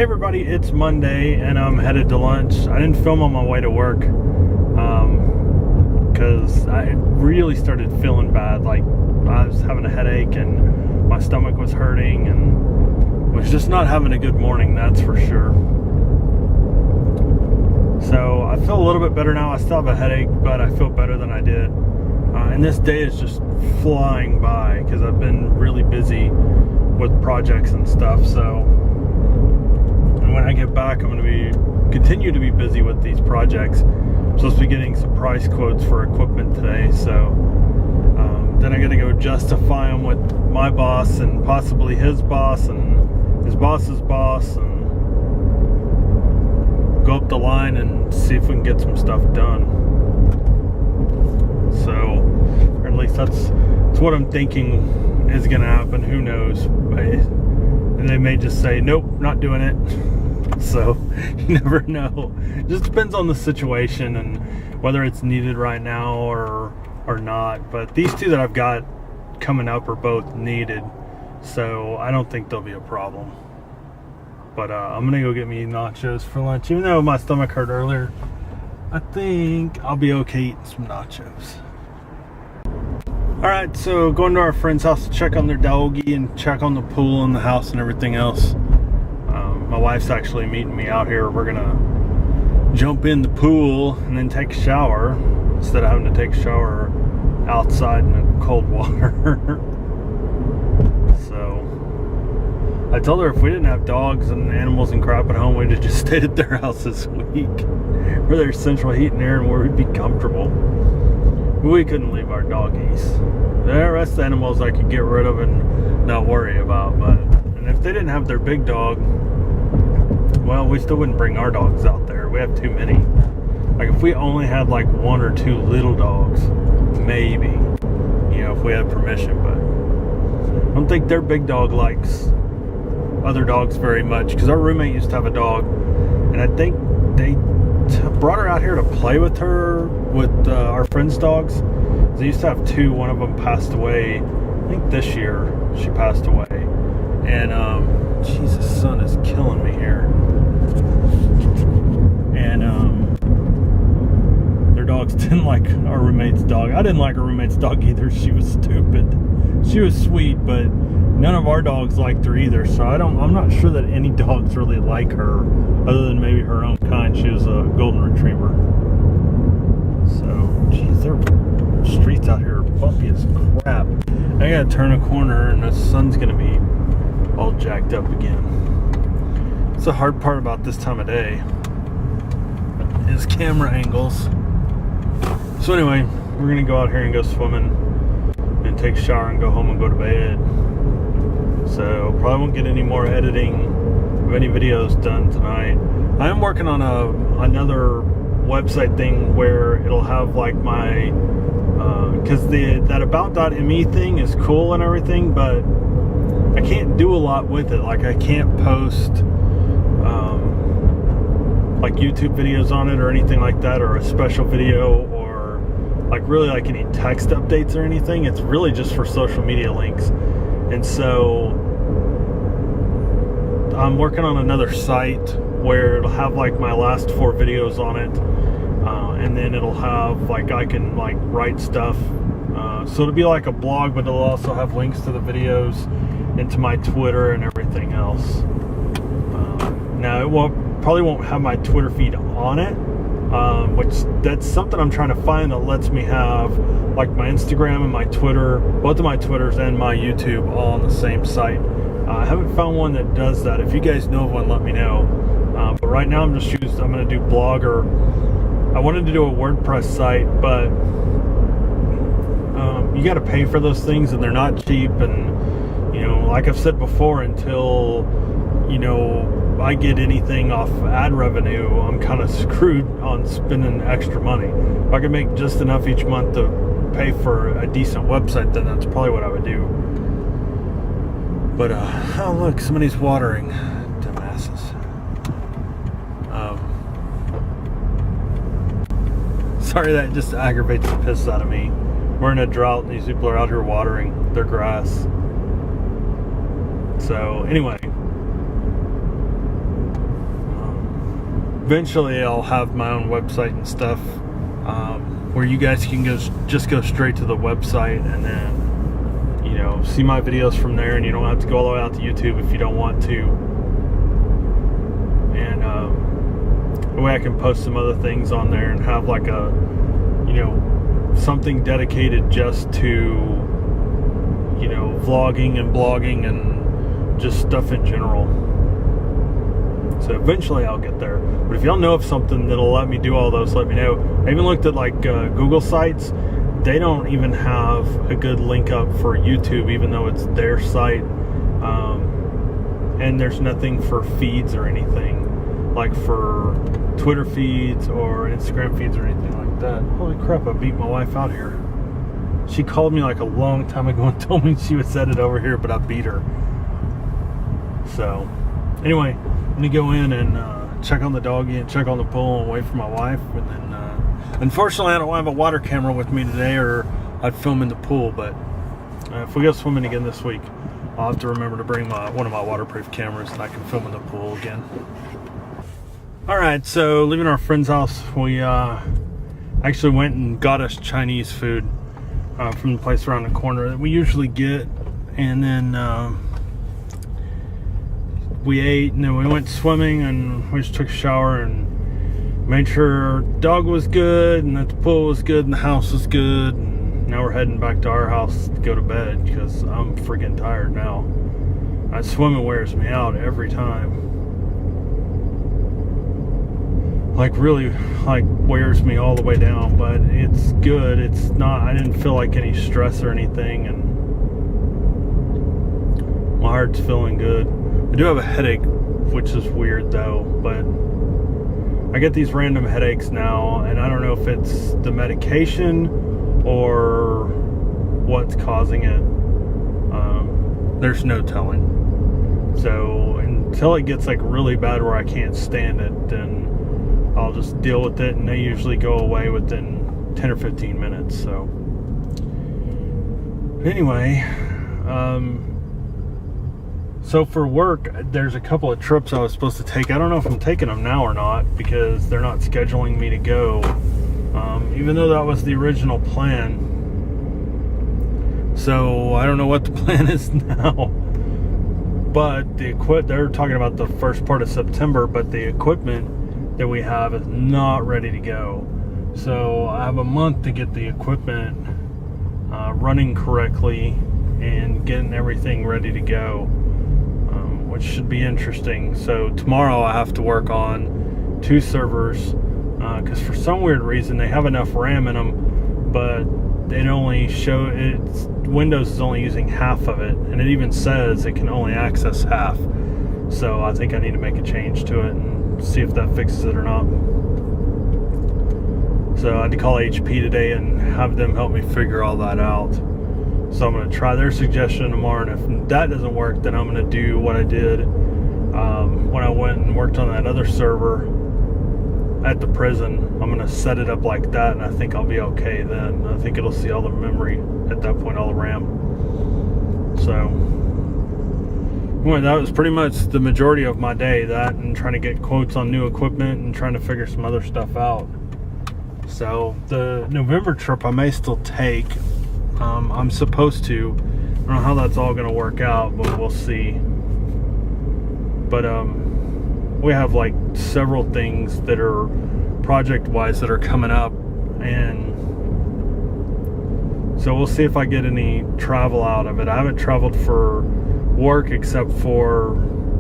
everybody, it's Monday and I'm headed to lunch. I didn't film on my way to work because I really started feeling bad. Like I was having a headache and my stomach was hurting and was just not having a good morning, that's for sure. So I feel a little bit better now. I still have a headache, but I feel better than I did. And this day is just flying by because I've been really busy with projects and stuff. So when I get back, I'm going to continue to be busy with these projects. I'm supposed to be getting some price quotes for equipment today. So then I got to go justify them with my boss and possibly his boss and his boss's boss, and go up the line and see if we can get some stuff done. So, or at least that's what I'm thinking is going to happen. Who knows? And they may just say, nope, not doing it. So you never know. It just depends on the situation and whether it's needed right now or not. But these two that I've got coming up are both needed, so I don't think there'll be a problem. But I'm gonna go get me nachos for lunch. Even though my stomach hurt earlier, I think I'll be okay eating some nachos. Alright, so going to our friend's house to check on their doggy and check on the pool and the house and everything else. My wife's actually meeting me out here. We're gonna jump in the pool and then take a shower instead of having to take a shower outside in the cold water. So I told her if we didn't have dogs and animals and crap at home, we'd have just stayed at their house this week where there's central heat and air and where we'd be comfortable. We couldn't leave our doggies. The rest of the animals I could get rid of and not worry about, and if they didn't have their big dog, well, we still wouldn't bring our dogs out there. We have too many. Like if we only had like one or two little dogs, maybe, if we had permission, but I don't think their big dog likes other dogs very much, because our roommate used to have a dog, and I think they brought her out here to play with her with our friends' dogs. They used to have two. One of them passed away, I think this year she passed away, and Jesus, the sun is killing me here. And their dogs didn't like our roommate's dog. I didn't like our roommate's dog either. She was stupid. She was sweet, but none of our dogs liked her either. So I'm not sure that any dogs really like her, other than maybe her own kind. She was a golden retriever. So, geez, their streets out here are bumpy as crap. I gotta turn a corner and the sun's gonna be all jacked up again. It's the hard part about this time of day is camera angles. So anyway, we're gonna go out here and go swimming and take a shower and go home and go to bed. So probably won't get any more editing of any videos done tonight. I am working on another website thing where it'll have like my because that about.me thing is cool and everything, but I can't do a lot with it. Like I can't post like YouTube videos on it or anything like that, or a special video, or like really like any text updates or anything. It's really just for social media links. And so I'm working on another site where it'll have like my last 4 videos on it, and then it'll have like I can like write stuff, so it'll be like a blog, but it'll also have links to the videos and to my Twitter and everything else. Now it probably won't have my Twitter feed on it, which that's something I'm trying to find that lets me have like my Instagram and my Twitter, both of my Twitters and my YouTube all on the same site. I haven't found one that does that. If you guys know of one, let me know. But right now I'm going to do Blogger. I wanted to do a WordPress site, but you got to pay for those things and they're not cheap. And like I've said before, until I get anything off ad revenue, I'm kind of screwed on spending extra money. If I could make just enough each month to pay for a decent website, then that's probably what I would do. But oh look, somebody's watering. Dumbasses. Sorry, that just aggravates the piss out of me. We're in a drought and these people are out here watering their grass. So anyway, eventually I'll have my own website and stuff, where you guys can just go straight to the website and then, you know, see my videos from there, and you don't have to go all the way out to YouTube if you don't want to. And the way I can post some other things on there and have like a, you know, something dedicated just to, you know, vlogging and blogging and just stuff in general. So eventually I'll get there. But if y'all know of something that'll let me do all those, let me know. I even looked at like Google sites. They don't even have a good link up for YouTube, even though it's their site. And there's nothing for feeds or anything, like for Twitter feeds or Instagram feeds or anything like that. Holy crap, I beat my wife out here. She called me like a long time ago and told me she was headed over here, but I beat her. So anyway, I'm gonna go in and check on the doggy and check on the pool and wait for my wife. And then unfortunately I don't have a water camera with me today, or I'd film in the pool. But if we go swimming again this week, I'll have to remember to bring one of my waterproof cameras, and I can film in the pool again. Alright, so leaving our friend's house, we actually went and got us Chinese food from the place around the corner that we usually get. And then we ate, and then we went swimming, and we just took a shower and made sure our dog was good and that the pool was good and the house was good. And now we're heading back to our house to go to bed because I'm freaking tired now. Swimming wears me out every time. Like really, like wears me all the way down, but it's good. It's not, I didn't feel like any stress or anything, and my heart's feeling good. I do have a headache, which is weird though, but I get these random headaches now, and I don't know if it's the medication or what's causing it. There's no telling. So until it gets like really bad where I can't stand it, then I'll just deal with it, and they usually go away within 10 or 15 minutes. So anyway, so for work, there's a couple of trips I was supposed to take. I don't know if I'm taking them now or not, because they're not scheduling me to go, even though that was the original plan. So I don't know what the plan is now. But they're talking about the first part of September, but the equipment that we have is not ready to go. So I have a month to get the equipment running correctly and getting everything ready to go, which should be interesting. So tomorrow I have to work on 2 servers, because for some weird reason they have enough RAM in them, but it only Windows is only using half of it, and it even says it can only access half. So I think I need to make a change to it and see if that fixes it or not. So I had to call HP today and have them help me figure all that out. So I'm going to try their suggestion tomorrow, and if that doesn't work, then I'm going to do what I did when I went and worked on that other server at the prison. I'm going to set it up like that, and I think I'll be okay then. I think it'll see all the memory at that point, all the RAM. So anyway, that was pretty much the majority of my day, that and trying to get quotes on new equipment and trying to figure some other stuff out. So the November trip I may still take. I'm supposed to. I don't know how that's all going to work out, but we'll see. But we have like several things that are project-wise that are coming up, and so we'll see if I get any travel out of it. I haven't traveled for work except for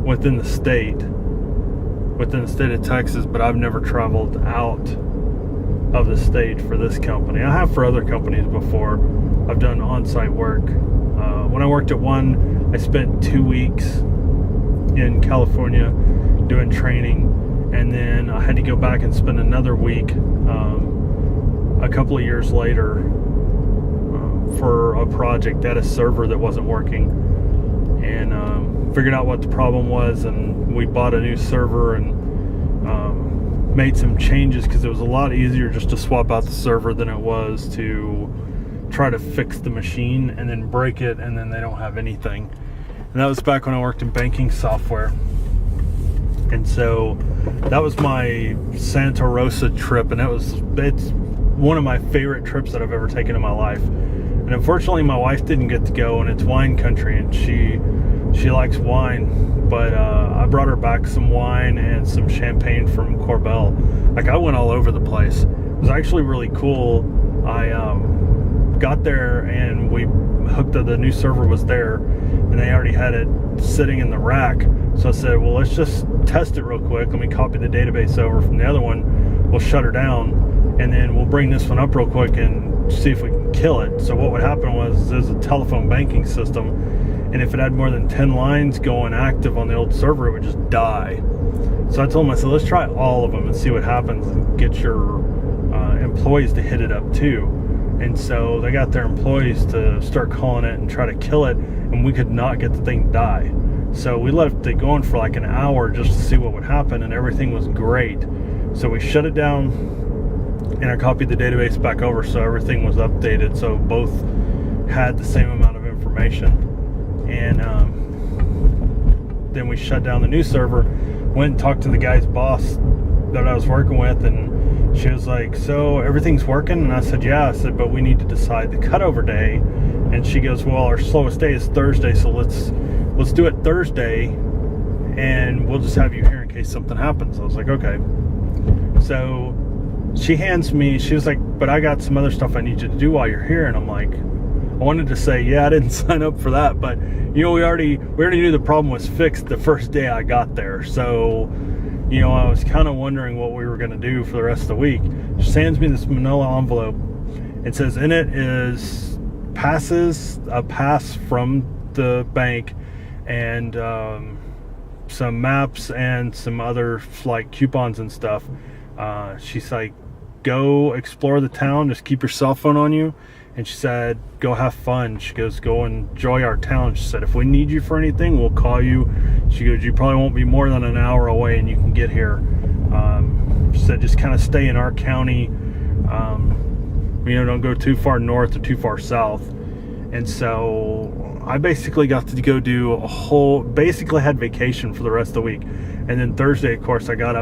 within the state of Texas, but I've never traveled out of the state for this company. I have for other companies before. I've done on-site work. When I worked at one, I spent 2 weeks in California doing training, and then I had to go back and spend another week a couple of years later for a project at a server that wasn't working, and figured out what the problem was, and we bought a new server and made some changes, because it was a lot easier just to swap out the server than it was to try to fix the machine and then break it, and then they don't have anything. And that was back when I worked in banking software. And so that was my Santa Rosa trip, and it's one of my favorite trips that I've ever taken in my life. And unfortunately my wife didn't get to go, and it's wine country, and she likes wine, but I brought her back some wine and some champagne from Corbel. Like, I went all over the place. It was actually really cool. I got there and we hooked up, the new server was there, and they already had it sitting in the rack. So I said, well, let's just test it real quick. Let me copy the database over from the other one. We'll shut her down, and then we'll bring this one up real quick and see if we can kill it. So what would happen was, there's a telephone banking system, and if it had more than 10 lines going active on the old server, it would just die. So I told them, I said, let's try all of them and see what happens, and get your employees to hit it up too. And so they got their employees to start calling it and try to kill it, and we could not get the thing to die. So we left it going for like an hour just to see what would happen, and everything was great. So we shut it down, and I copied the database back over so everything was updated, so both had the same amount of information. And then we shut down the new server, went and talked to the guy's boss that I was working with, and she was like, so everything's working? And I said, yeah. I said, but we need to decide the cutover day. And she goes, well, our slowest day is Thursday, so let's do it Thursday, and we'll just have you here in case something happens. I was like, okay. So she hands me, she was like, but I got some other stuff I need you to do while you're here. And I'm like, I wanted to say, yeah, I didn't sign up for that, but we already knew the problem was fixed the first day I got there. So, I was kind of wondering what we were going to do for the rest of the week. She hands me this manila envelope. It says in it is a pass from the bank, and some maps and some other like coupons and stuff. She's like, go explore the town, just keep your cell phone on you. And she said, go have fun. She goes, go enjoy our town. She said, if we need you for anything, we'll call you. She goes, you probably won't be more than an hour away and you can get here. She said, just kind of stay in our county. Don't go too far north or too far south. And so I basically got to go do basically had vacation for the rest of the week. And then Thursday, of course, I got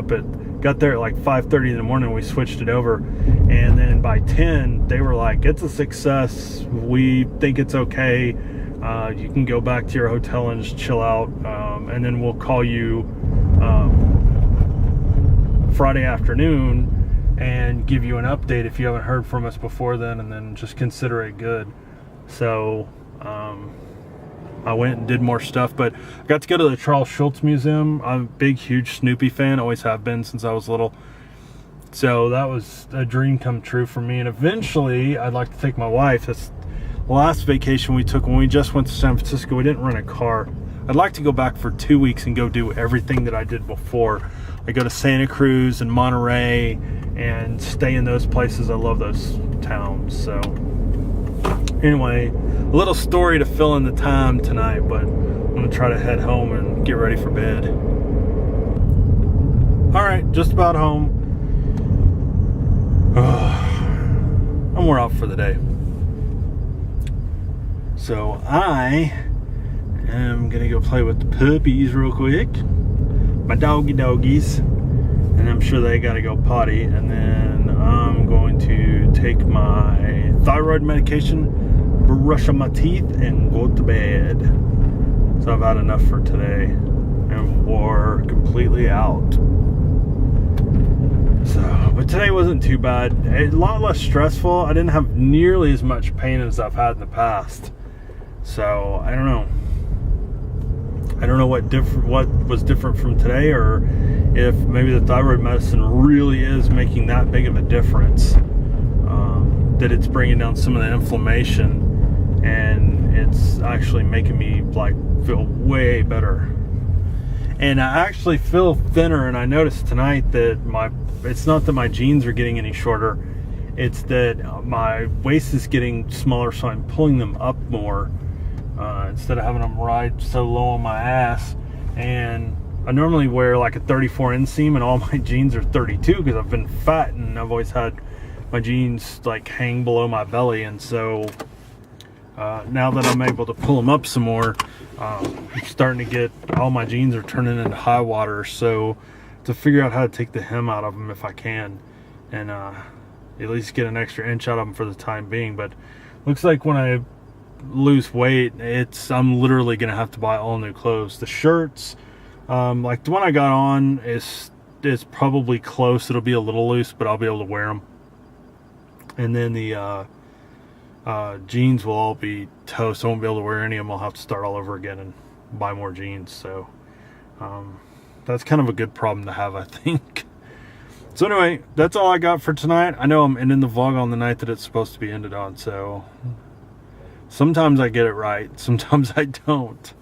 there at like 5:30 in the morning. We switched it over, and then by 10 they were like, it's a success, we think it's okay, you can go back to your hotel and just chill out, and then we'll call you Friday afternoon and give you an update if you haven't heard from us before then, and then just consider it good. So I went and did more stuff, but I got to go to the Charles Schulz Museum. I'm a big, huge Snoopy fan, always have been since I was little. So that was a dream come true for me. And eventually, I'd like to take my wife. That's the last vacation we took when we just went to San Francisco. We didn't rent a car. I'd like to go back for 2 weeks and go do everything that I did before. I go to Santa Cruz and Monterey and stay in those places. I love those towns. So anyway, a little story to fill in the time tonight, but I'm going to try to head home and get ready for bed. Alright, just about home. And we're off for the day. So I am going to go play with the puppies real quick. My doggies. And I'm sure they got to go potty. And then I'm going to take my thyroid medication, brush on my teeth, and go to bed. So I've had enough for today and wore completely out. So, but today wasn't too bad. A lot less stressful. I didn't have nearly as much pain as I've had in the past. So I don't know. I don't know what was different from today, or if maybe the thyroid medicine really is making that big of a difference. That it's bringing down some of the inflammation, and it's actually making me like feel way better. And I actually feel thinner, and I noticed tonight that it's not that my jeans are getting any shorter, it's that my waist is getting smaller, so I'm pulling them up more instead of having them ride so low on my ass. And I normally wear like a 34 inseam, and all my jeans are 32 because I've been fat and I've always had my jeans like hang below my belly. And so now that I'm able to pull them up some more, starting to get, all my jeans are turning into high water, so to figure out how to take the hem out of them if I can, and at least get an extra inch out of them for the time being. But looks like when I lose weight, I'm literally gonna have to buy all new clothes. The shirts, like the one I got on is probably close. It'll be a little loose, but I'll be able to wear them. And then the jeans will all be toast. I won't be able to wear any of them. I'll have to start all over again and buy more jeans. So that's kind of a good problem to have, I think. So anyway, that's all I got for tonight. I know I'm ending the vlog on the night that it's supposed to be ended on, so sometimes I get it right, sometimes I don't.